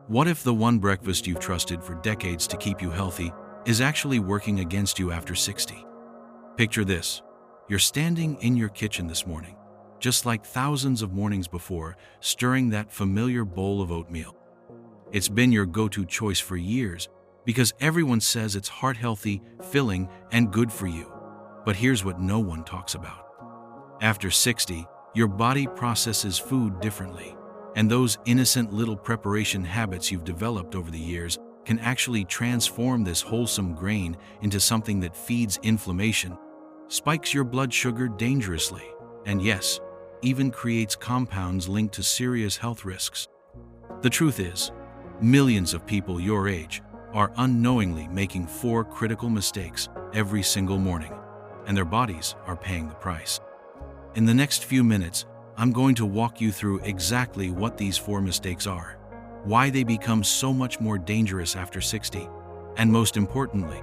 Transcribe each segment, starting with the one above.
What if the one breakfast you've trusted for decades to keep you healthy is actually working against you after 60? Picture this. You're standing in your kitchen this morning, just like thousands of mornings before, stirring that familiar bowl of oatmeal. It's been your go-to choice for years because everyone says it's heart-healthy, filling, and good for you. But here's what no one talks about. After 60, your body processes food differently, and those innocent little preparation habits you've developed over the years can actually transform this wholesome grain into something that feeds inflammation, spikes your blood sugar dangerously, and yes, even creates compounds linked to serious health risks. The truth is, millions of people your age are unknowingly making 4 critical mistakes every single morning, and their bodies are paying the price. In the next few minutes, I'm going to walk you through exactly what these 4 mistakes are, why they become so much more dangerous after 60, and most importantly,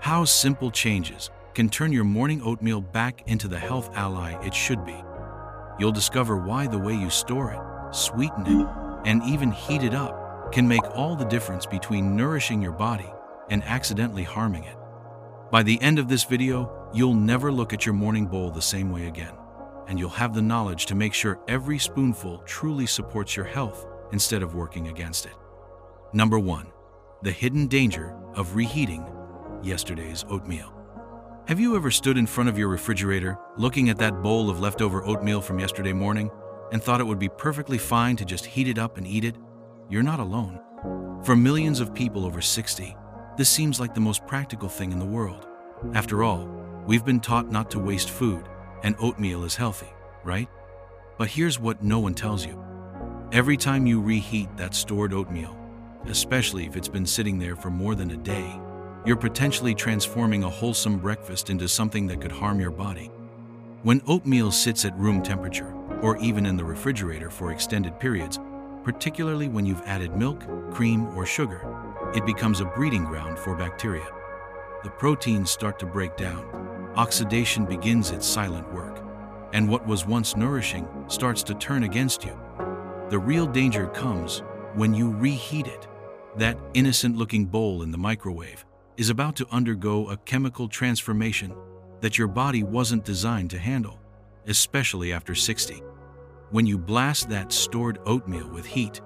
how simple changes can turn your morning oatmeal back into the health ally it should be. You'll discover why the way you store it, sweeten it, and even heat it up can make all the difference between nourishing your body and accidentally harming it. By the end of this video, you'll never look at your morning bowl the same way again, and you'll have the knowledge to make sure every spoonful truly supports your health instead of working against it. Number 1. The hidden danger of reheating yesterday's oatmeal. Have you ever stood in front of your refrigerator, looking at that bowl of leftover oatmeal from yesterday morning, and thought it would be perfectly fine to just heat it up and eat it? You're not alone. For millions of people over 60, this seems like the most practical thing in the world. After all, we've been taught not to waste food, and oatmeal is healthy, right? But here's what no one tells you. Every time you reheat that stored oatmeal, especially if it's been sitting there for more than a day, you're potentially transforming a wholesome breakfast into something that could harm your body. When oatmeal sits at room temperature, or even in the refrigerator for extended periods, particularly when you've added milk, cream, or sugar, it becomes a breeding ground for bacteria. The proteins start to break down, oxidation begins its silent work, and what was once nourishing starts to turn against you. The real danger comes when you reheat it. That innocent-looking bowl in the microwave is about to undergo a chemical transformation that your body wasn't designed to handle, especially after 60. When you blast that stored oatmeal with heat,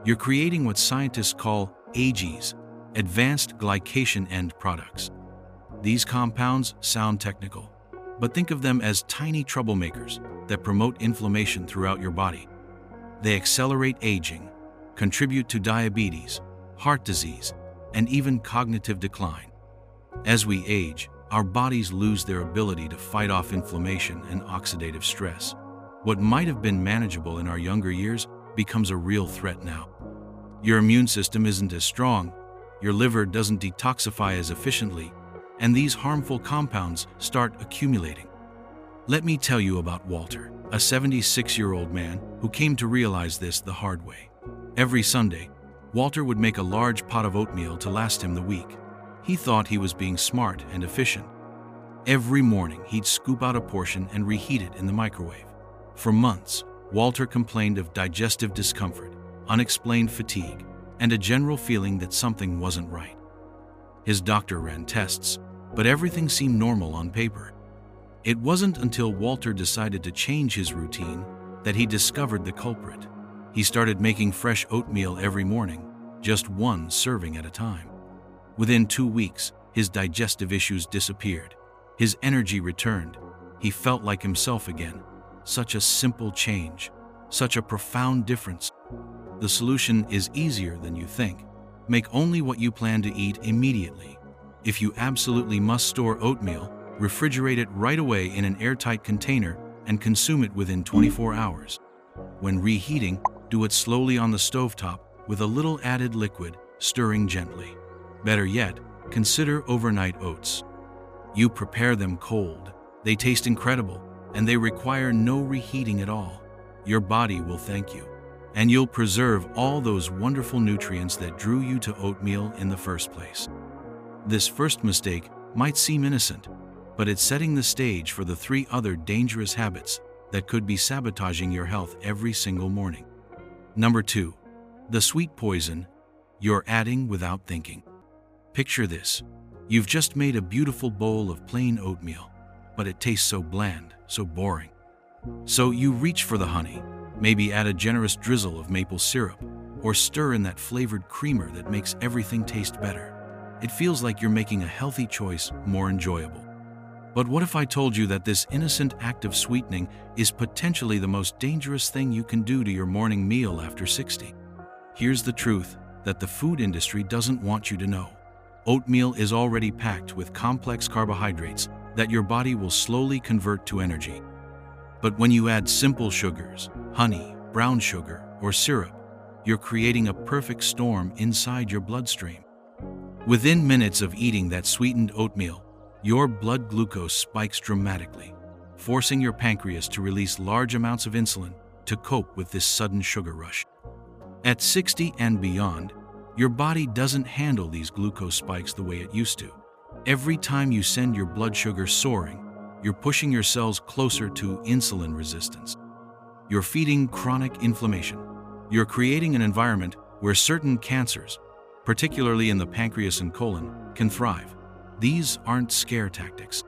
you're creating what scientists call AGEs, advanced glycation end products. These compounds sound technical, but think of them as tiny troublemakers that promote inflammation throughout your body. They accelerate aging, contribute to diabetes, heart disease, and even cognitive decline. As we age, our bodies lose their ability to fight off inflammation and oxidative stress. What might have been manageable in our younger years becomes a real threat now. Your immune system isn't as strong, your liver doesn't detoxify as efficiently, and these harmful compounds start accumulating. Let me tell you about Walter, a 76-year-old man who came to realize this the hard way. Every Sunday, Walter would make a large pot of oatmeal to last him the week. He thought he was being smart and efficient. Every morning, he'd scoop out a portion and reheat it in the microwave. For months, Walter complained of digestive discomfort, unexplained fatigue, and a general feeling that something wasn't right. His doctor ran tests, but everything seemed normal on paper. It wasn't until Walter decided to change his routine that he discovered the culprit. He started making fresh oatmeal every morning, just 1 serving at a time. Within 2 weeks, his digestive issues disappeared. His energy returned. He felt like himself again. Such a simple change, such a profound difference. The solution is easier than you think. Make only what you plan to eat immediately. If you absolutely must store oatmeal, refrigerate it right away in an airtight container and consume it within 24 hours. When reheating, do it slowly on the stovetop with a little added liquid, stirring gently. Better yet, consider overnight oats. You prepare them cold. They taste incredible, and they require no reheating at all. Your body will thank you, and you'll preserve all those wonderful nutrients that drew you to oatmeal in the first place. This first mistake might seem innocent, but it's setting the stage for the 3 other dangerous habits that could be sabotaging your health every single morning. Number 2. The sweet poison You're adding without thinking. Picture this. You've just made a beautiful bowl of plain oatmeal, but it tastes so bland, so boring. So you reach for the honey, maybe add a generous drizzle of maple syrup, or stir in that flavored creamer that makes everything taste better. It feels like you're making a healthy choice more enjoyable. But what if I told you that this innocent act of sweetening is potentially the most dangerous thing you can do to your morning meal after 60? Here's the truth that the food industry doesn't want you to know. Oatmeal is already packed with complex carbohydrates that your body will slowly convert to energy. But when you add simple sugars, honey, brown sugar, or syrup, you're creating a perfect storm inside your bloodstream. Within minutes of eating that sweetened oatmeal, your blood glucose spikes dramatically, forcing your pancreas to release large amounts of insulin to cope with this sudden sugar rush. At 60 and beyond, your body doesn't handle these glucose spikes the way it used to. Every time you send your blood sugar soaring, you're pushing your cells closer to insulin resistance. You're feeding chronic inflammation. You're creating an environment where certain cancers, particularly in the pancreas and colon, can thrive. These aren't scare tactics.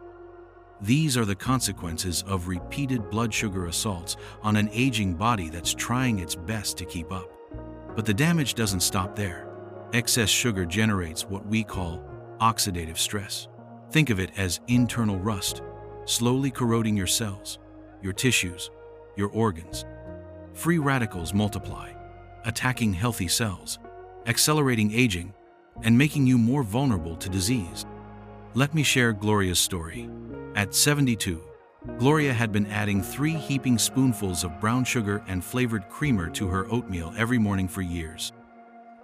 These are the consequences of repeated blood sugar assaults on an aging body that's trying its best to keep up. But the damage doesn't stop there. Excess sugar generates what we call oxidative stress. Think of it as internal rust, slowly corroding your cells, your tissues, your organs. Free radicals multiply, attacking healthy cells, accelerating aging, and making you more vulnerable to disease. Let me share Gloria's story. At 72, Gloria had been adding 3 heaping spoonfuls of brown sugar and flavored creamer to her oatmeal every morning for years.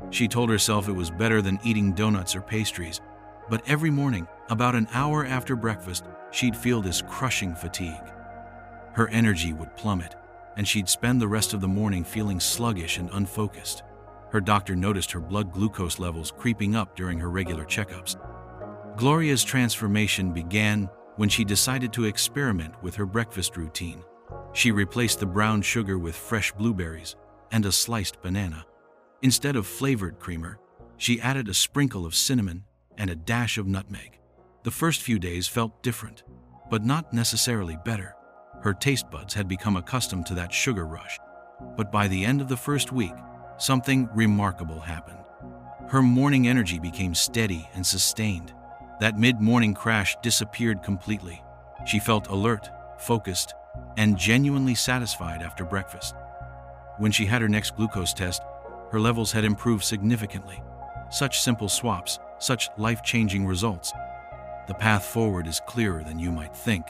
She told herself it was better than eating donuts or pastries, but every morning, about an hour after breakfast, she'd feel this crushing fatigue. Her energy would plummet, and she'd spend the rest of the morning feeling sluggish and unfocused. Her doctor noticed her blood glucose levels creeping up during her regular checkups. Gloria's transformation began when she decided to experiment with her breakfast routine. She replaced the brown sugar with fresh blueberries and a sliced banana. Instead of flavored creamer, she added a sprinkle of cinnamon and a dash of nutmeg. The first few days felt different, but not necessarily better. Her taste buds had become accustomed to that sugar rush. But by the end of the first week, something remarkable happened. Her morning energy became steady and sustained. That mid-morning crash disappeared completely. She felt alert, focused, and genuinely satisfied after breakfast. When she had her next glucose test, her levels had improved significantly. Such simple swaps, such life-changing results. The path forward is clearer than you might think.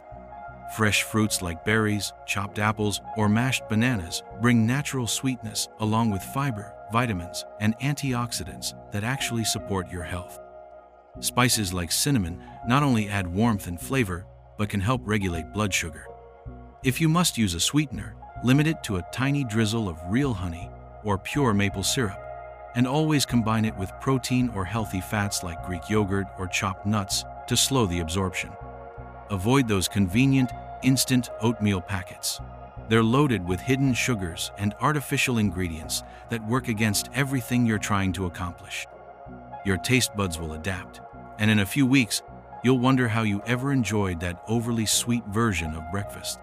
Fresh fruits like berries, chopped apples, or mashed bananas bring natural sweetness along with fiber, vitamins, and antioxidants that actually support your health. Spices like cinnamon not only add warmth and flavor, but can help regulate blood sugar. If you must use a sweetener, limit it to a tiny drizzle of real honey or pure maple syrup, and always combine it with protein or healthy fats like Greek yogurt or chopped nuts to slow the absorption. Avoid those convenient, instant oatmeal packets. They're loaded with hidden sugars and artificial ingredients that work against everything you're trying to accomplish. Your taste buds will adapt, and in a few weeks, you'll wonder how you ever enjoyed that overly sweet version of breakfast.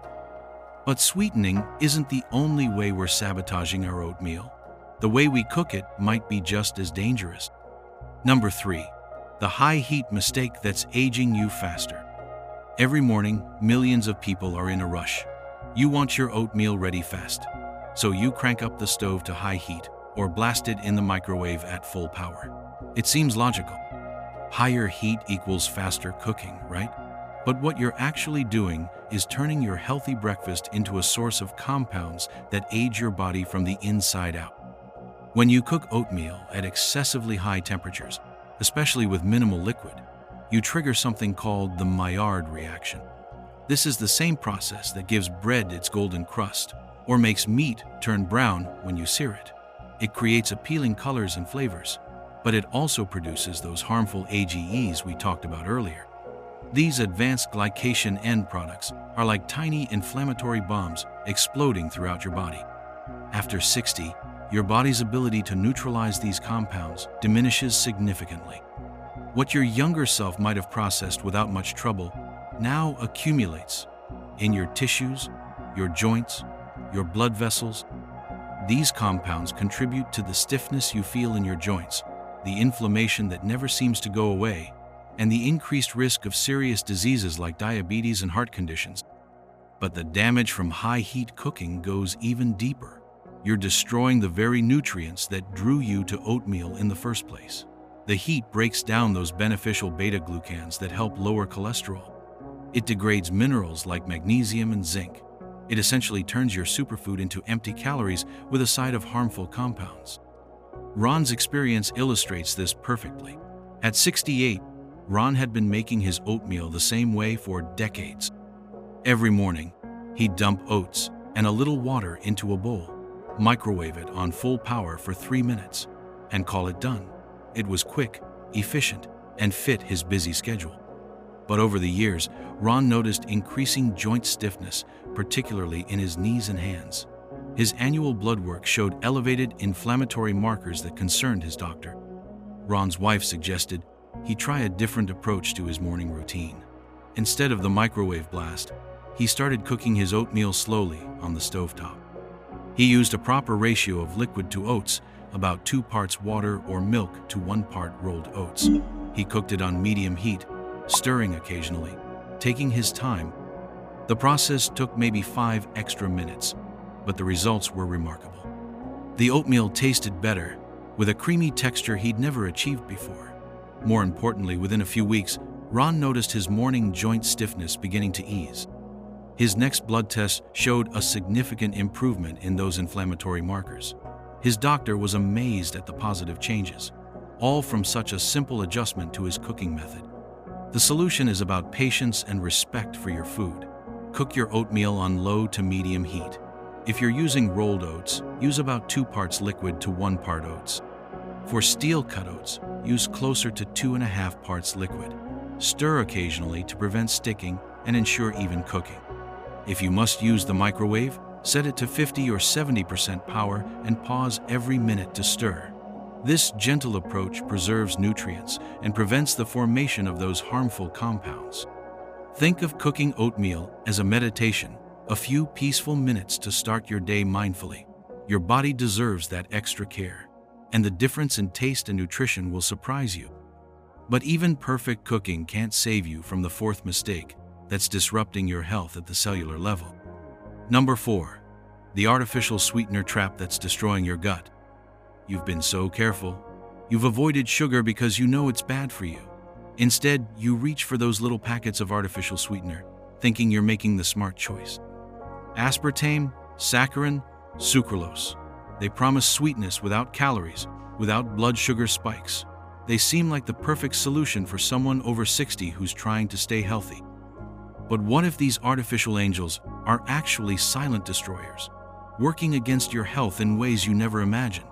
But sweetening isn't the only way we're sabotaging our oatmeal. The way we cook it might be just as dangerous. Number 3, the high heat mistake that's aging you faster. Every morning, millions of people are in a rush. You want your oatmeal ready fast, so you crank up the stove to high heat or blast it in the microwave at full power. It seems logical. Higher heat equals faster cooking, right? But what you're actually doing is turning your healthy breakfast into a source of compounds that age your body from the inside out. When you cook oatmeal at excessively high temperatures, especially with minimal liquid, you trigger something called the Maillard reaction. This is the same process that gives bread its golden crust, or makes meat turn brown when you sear it. It creates appealing colors and flavors, but it also produces those harmful AGEs we talked about earlier. These advanced glycation end products are like tiny inflammatory bombs exploding throughout your body. After 60, your body's ability to neutralize these compounds diminishes significantly. What your younger self might have processed without much trouble now accumulates in your tissues, your joints, your blood vessels. These compounds contribute to the stiffness you feel in your joints, the inflammation that never seems to go away, and the increased risk of serious diseases like diabetes and heart conditions. But the damage from high heat cooking goes even deeper. You're destroying the very nutrients that drew you to oatmeal in the first place. The heat breaks down those beneficial beta-glucans that help lower cholesterol. It degrades minerals like magnesium and zinc. It essentially turns your superfood into empty calories with a side of harmful compounds. Ron's experience illustrates this perfectly. At 68, Ron had been making his oatmeal the same way for decades. Every morning, he'd dump oats and a little water into a bowl, microwave it on full power for 3 minutes, and call it done. It was quick, efficient, and fit his busy schedule. But over the years, Ron noticed increasing joint stiffness, particularly in his knees and hands. His annual blood work showed elevated inflammatory markers that concerned his doctor. Ron's wife suggested he try a different approach to his morning routine. Instead of the microwave blast, he started cooking his oatmeal slowly on the stovetop. He used a proper ratio of liquid to oats, about 2 parts water or milk to 1 part rolled oats. He cooked it on medium heat, stirring occasionally, taking his time. The process took maybe 5 extra minutes, but the results were remarkable. The oatmeal tasted better, with a creamy texture he'd never achieved before. More importantly, within a few weeks, Ron noticed his morning joint stiffness beginning to ease. His next blood test showed a significant improvement in those inflammatory markers. His doctor was amazed at the positive changes, all from such a simple adjustment to his cooking method. The solution is about patience and respect for your food. Cook your oatmeal on low to medium heat. If you're using rolled oats, use about 2 parts liquid to 1 part oats. For steel-cut oats, use closer to 2.5 parts liquid. Stir occasionally to prevent sticking and ensure even cooking. If you must use the microwave, set it to 50 or 70% power and pause every minute to stir. This gentle approach preserves nutrients and prevents the formation of those harmful compounds. Think of cooking oatmeal as a meditation, a few peaceful minutes to start your day mindfully. Your body deserves that extra care, and the difference in taste and nutrition will surprise you. But even perfect cooking can't save you from the 4th mistake that's disrupting your health at the cellular level. Number 4. The artificial sweetener trap that's destroying your gut. You've been so careful. You've avoided sugar because you know it's bad for you. Instead, you reach for those little packets of artificial sweetener, thinking you're making the smart choice. Aspartame, saccharin, sucralose. They promise sweetness without calories, without blood sugar spikes. They seem like the perfect solution for someone over 60 who's trying to stay healthy. But what if these artificial angels are actually silent destroyers, working against your health in ways you never imagined?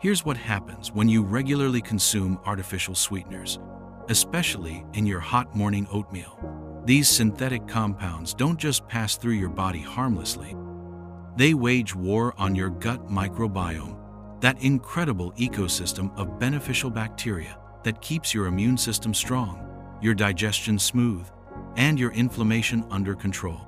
Here's what happens when you regularly consume artificial sweeteners, especially in your hot morning oatmeal. These synthetic compounds don't just pass through your body harmlessly. They wage war on your gut microbiome, that incredible ecosystem of beneficial bacteria that keeps your immune system strong, your digestion smooth, and your inflammation under control.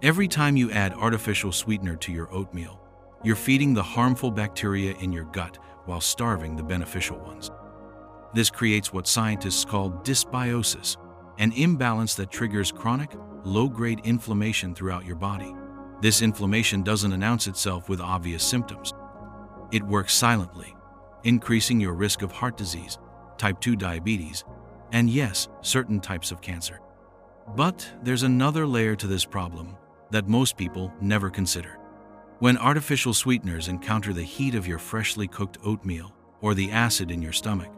Every time you add artificial sweetener to your oatmeal, you're feeding the harmful bacteria in your gut while starving the beneficial ones. This creates what scientists call dysbiosis, an imbalance that triggers chronic, low-grade inflammation throughout your body. This inflammation doesn't announce itself with obvious symptoms. It works silently, increasing your risk of heart disease, type 2 diabetes, and yes, certain types of cancer. But there's another layer to this problem that most people never consider. When artificial sweeteners encounter the heat of your freshly cooked oatmeal or the acid in your stomach,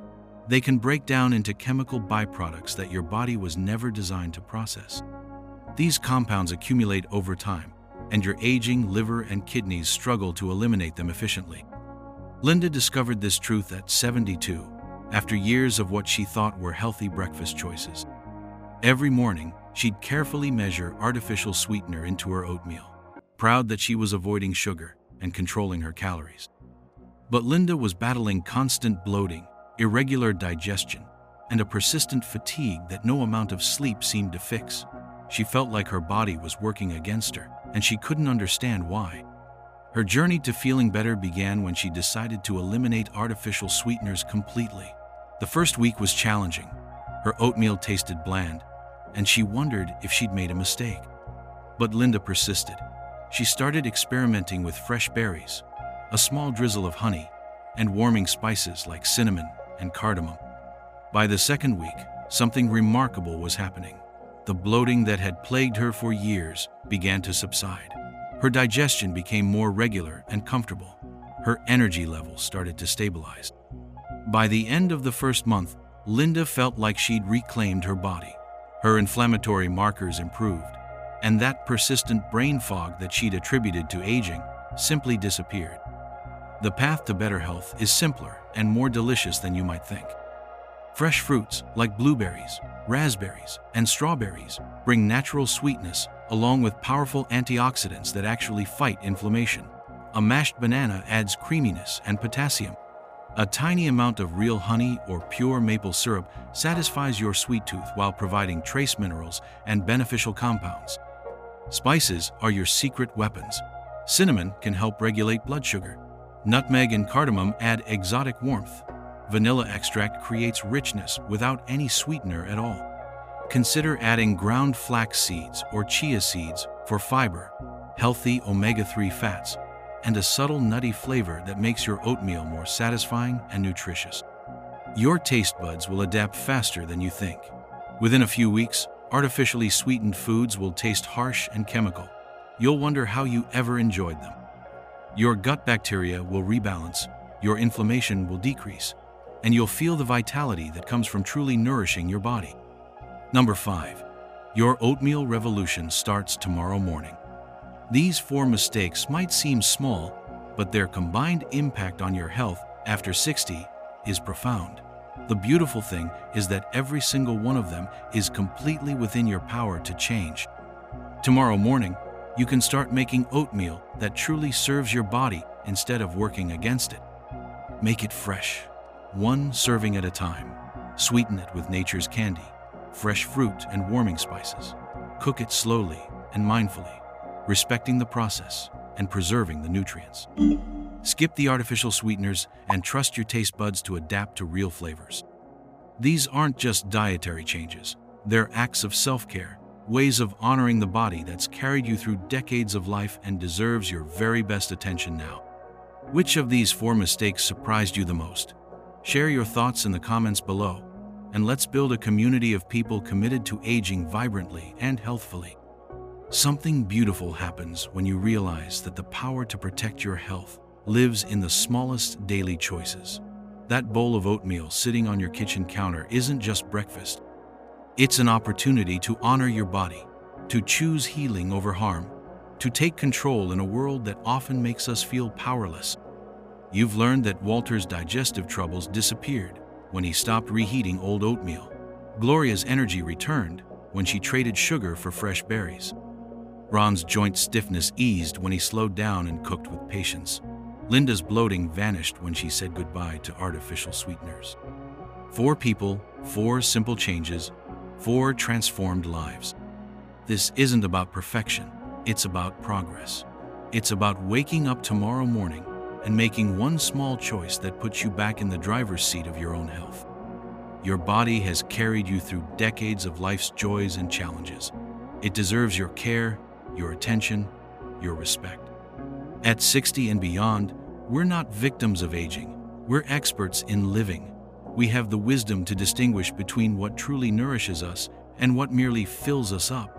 they can break down into chemical byproducts that your body was never designed to process. These compounds accumulate over time, and your aging liver and kidneys struggle to eliminate them efficiently. Linda discovered this truth at 72, after years of what she thought were healthy breakfast choices. Every morning, she'd carefully measure artificial sweetener into her oatmeal, proud that she was avoiding sugar and controlling her calories. But Linda was battling constant bloating, irregular digestion, and a persistent fatigue that no amount of sleep seemed to fix. She felt like her body was working against her, and she couldn't understand why. Her journey to feeling better began when she decided to eliminate artificial sweeteners completely. The first week was challenging. Her oatmeal tasted bland, and she wondered if she'd made a mistake. But Linda persisted. She started experimenting with fresh berries, a small drizzle of honey, and warming spices like cinnamon and cardamom. By the second week, something remarkable was happening. The bloating that had plagued her for years began to subside. Her digestion became more regular and comfortable. Her energy levels started to stabilize. By the end of the first month, Linda felt like she'd reclaimed her body. Her inflammatory markers improved, and that persistent brain fog that she'd attributed to aging simply disappeared. The path to better health is simpler and more delicious than you might think. Fresh fruits like blueberries, raspberries, and strawberries bring natural sweetness along with powerful antioxidants that actually fight inflammation. A mashed banana adds creaminess and potassium. A tiny amount of real honey or pure maple syrup satisfies your sweet tooth while providing trace minerals and beneficial compounds. Spices are your secret weapons. Cinnamon can help regulate blood sugar. Nutmeg and cardamom add exotic warmth. Vanilla extract creates richness without any sweetener at all. Consider adding ground flax seeds or chia seeds for fiber, healthy omega-3 fats, and a subtle nutty flavor that makes your oatmeal more satisfying and nutritious. Your taste buds will adapt faster than you think. Within a few weeks, artificially sweetened foods will taste harsh and chemical. You'll wonder how you ever enjoyed them. Your gut bacteria will rebalance, your inflammation will decrease, and you'll feel the vitality that comes from truly nourishing your body. Number 5. Your oatmeal revolution starts tomorrow morning. These 4 mistakes might seem small, but their combined impact on your health after 60 is profound. The beautiful thing is that every single one of them is completely within your power to change. Tomorrow morning, you can start making oatmeal that truly serves your body instead of working against it. Make it fresh, 1 serving at a time. Sweeten it with nature's candy, fresh fruit and warming spices. Cook it slowly and mindfully, respecting the process and preserving the nutrients. Skip the artificial sweeteners and trust your taste buds to adapt to real flavors. These aren't just dietary changes, they're acts of self-care, ways of honoring the body that's carried you through decades of life and deserves your very best attention now. Which of these 4 mistakes surprised you the most? Share your thoughts in the comments below, and let's build a community of people committed to aging vibrantly and healthfully. Something beautiful happens when you realize that the power to protect your health lives in the smallest daily choices. That bowl of oatmeal sitting on your kitchen counter isn't just breakfast. It's an opportunity to honor your body, to choose healing over harm, to take control in a world that often makes us feel powerless. You've learned that Walter's digestive troubles disappeared when he stopped reheating old oatmeal. Gloria's energy returned when she traded sugar for fresh berries. Ron's joint stiffness eased when he slowed down and cooked with patience. Linda's bloating vanished when she said goodbye to artificial sweeteners. 4 people, 4 simple changes, 4 transformed lives. This isn't about perfection, it's about progress. It's about waking up tomorrow morning and making 1 small choice that puts you back in the driver's seat of your own health. Your body has carried you through decades of life's joys and challenges. It deserves your care, your attention, your respect. At 60 and beyond, we're not victims of aging. We're experts in living. We have the wisdom to distinguish between what truly nourishes us and what merely fills us up.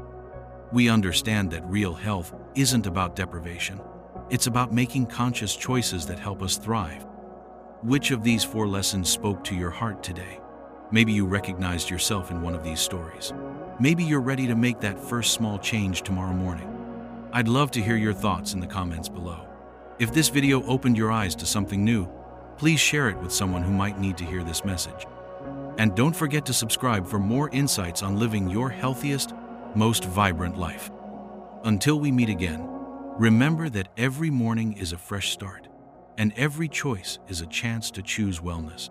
We understand that real health isn't about deprivation. It's about making conscious choices that help us thrive. Which of these 4 lessons spoke to your heart today? Maybe you recognized yourself in one of these stories. Maybe you're ready to make that first small change tomorrow morning. I'd love to hear your thoughts in the comments below. If this video opened your eyes to something new, please share it with someone who might need to hear this message. And don't forget to subscribe for more insights on living your healthiest, most vibrant life. Until we meet again, remember that every morning is a fresh start. and every choice is a chance to choose wellness.